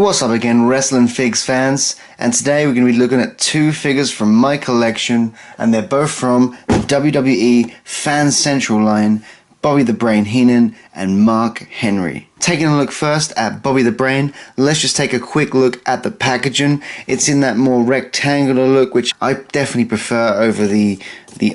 What's up again, WrestlingFigz fans? And today we're going to be looking at two figures from my collection, and they're both from the WWE Fan Central line, Bobby the Brain Heenan and Mark Henry. Taking a look first at Bobby the Brain, let's just take a quick look at the packaging. It's in that more rectangular look, which I definitely prefer over the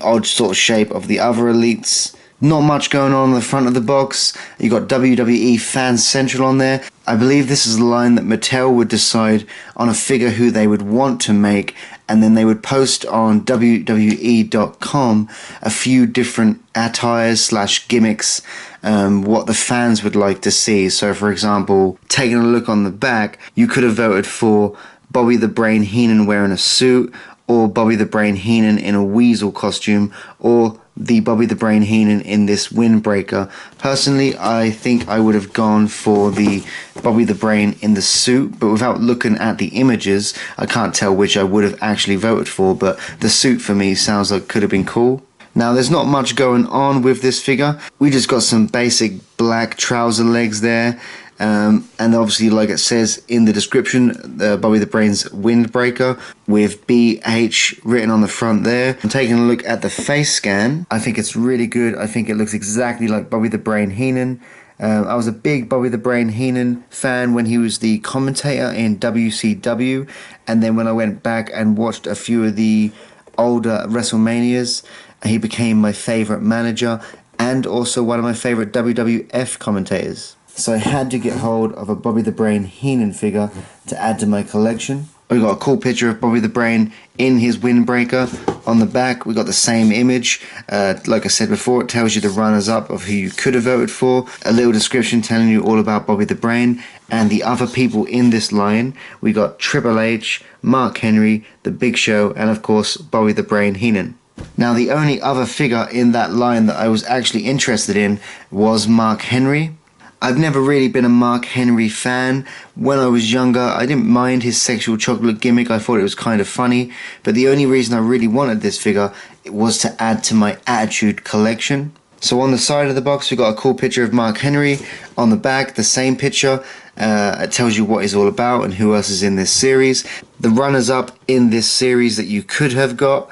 odd sort of shape of the other elites. Not much going on the front of the box. You got WWE Fan Central on there. I believe this is the line that Mattel would decide on a figure who they would want to make, and then they would post on WWE.com a few different attires / gimmicks, what the fans would like to see. So for example, taking a look on the back, you could have voted for Bobby the Brain Heenan wearing a suit, or Bobby the Brain Heenan in a weasel costume, or the Bobby the Brain Heenan in this windbreaker. Personally, I think I would have gone for the Bobby the Brain in the suit, but without looking at the images, I can't tell which I would have actually voted for, but the suit for me sounds like could have been cool. Now, there's not much going on with this figure. We just got some basic black trouser legs there. And obviously, like it says in the description, Bobby the Brain's windbreaker with BH written on the front there. I'm taking a look at the face scan. I think it's really good. I think it looks exactly like Bobby the Brain Heenan. I was a big Bobby the Brain Heenan fan when he was the commentator in WCW, and then when I went back and watched a few of the older WrestleManias, he became my favorite manager and also one of my favorite WWF commentators. So I had to get hold of a Bobby the Brain Heenan figure to add to my collection. We got a cool picture of Bobby the Brain in his windbreaker. On the back, we got the same image. Like I said before, it tells you the runners-up of who you could have voted for. A little description telling you all about Bobby the Brain and the other people in this line. We got Triple H, Mark Henry, The Big Show, and of course, Bobby the Brain Heenan. Now, the only other figure in that line that I was actually interested in was Mark Henry. I've never really been a Mark Henry fan. When I was younger, I didn't mind his sexual chocolate gimmick. I thought it was kind of funny. But the only reason I really wanted this figure was to add to my Attitude collection. So on the side of the box, we got a cool picture of Mark Henry. On the back, the same picture. It tells you what he's all about and who else is in this series. The runners-up in this series that you could have got.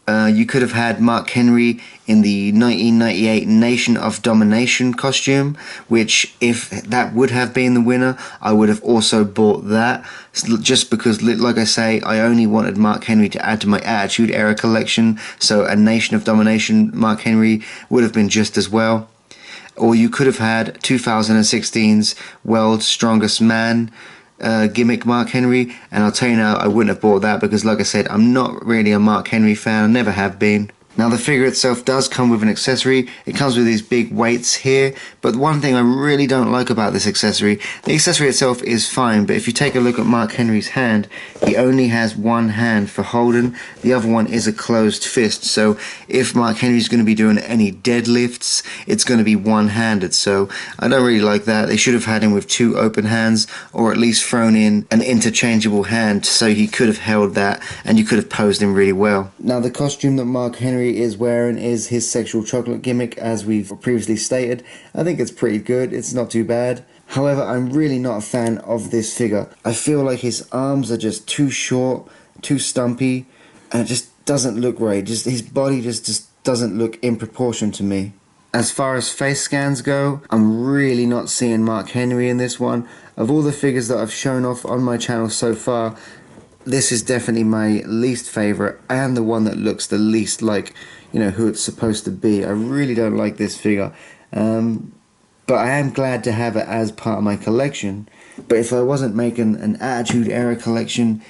You could have had Mark Henry in the 1998 Nation of Domination costume, which if that would have been the winner, I would have also bought that, just because, like I say, I only wanted Mark Henry to add to my Attitude Era collection, so a Nation of Domination Mark Henry would have been just as well. Or you could have had 2016's World's Strongest Man gimmick Mark Henry, and I'll tell you now, I wouldn't have bought that because, like I said, I'm not really a Mark Henry fan. I never have been. Now, the figure itself does come with an accessory. It comes with these big weights here, but one thing I really don't like about this accessory, the accessory itself is fine, but if you take a look at Mark Henry's hand, he only has one hand for holding. The other one is a closed fist, so if Mark Henry's going to be doing any deadlifts, it's going to be one-handed, so I don't really like that. They should have had him with two open hands, or at least thrown in an interchangeable hand so he could have held that, and you could have posed him really well. Now, the costume that Mark Henry is wearing is his sexual chocolate gimmick, as we've previously stated. I think it's pretty good. It's not too bad. However, I'm really not a fan of this figure. I feel like his arms are just too short, too stumpy, and it just doesn't look right. Just his body just doesn't look in proportion to me. As far as face scans go, I'm really not seeing Mark Henry in this one. Of all the figures that I've shown off on my channel so far, this is definitely my least favourite and the one that looks the least like, you know, who it's supposed to be. I really don't like this figure. But I am glad to have it as part of my collection. But if I wasn't making an Attitude Era collection,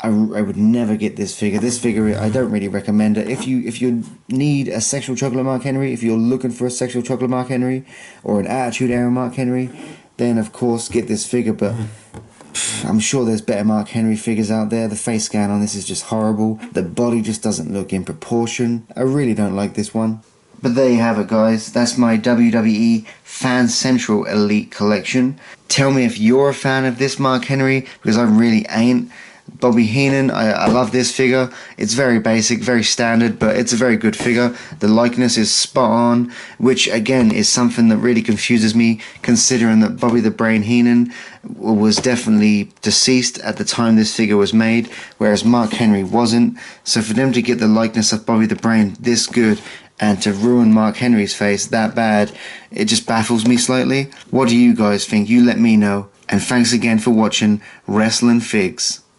I would never get this figure. This figure, I don't really recommend it. If you need a sexual chocolate Mark Henry, if you're looking for a sexual chocolate Mark Henry or an Attitude Era Mark Henry, then of course get this figure. But I'm sure there's better Mark Henry figures out there. The face scan on this is just horrible. The body just doesn't look in proportion. I really don't like this one. But there you have it, guys. That's my WWE Fan Central Elite collection. Tell me if you're a fan of this Mark Henry, because I really ain't. Bobby Heenan, I love this figure. It's very basic, very standard, but it's a very good figure. The likeness is spot on, which again is something that really confuses me, considering that Bobby the Brain Heenan was definitely deceased at the time this figure was made, whereas Mark Henry wasn't. So for them to get the likeness of Bobby the Brain this good and to ruin Mark Henry's face that bad, it just baffles me slightly. What do you guys think? You let me know. And thanks again for watching WrestlingFigz.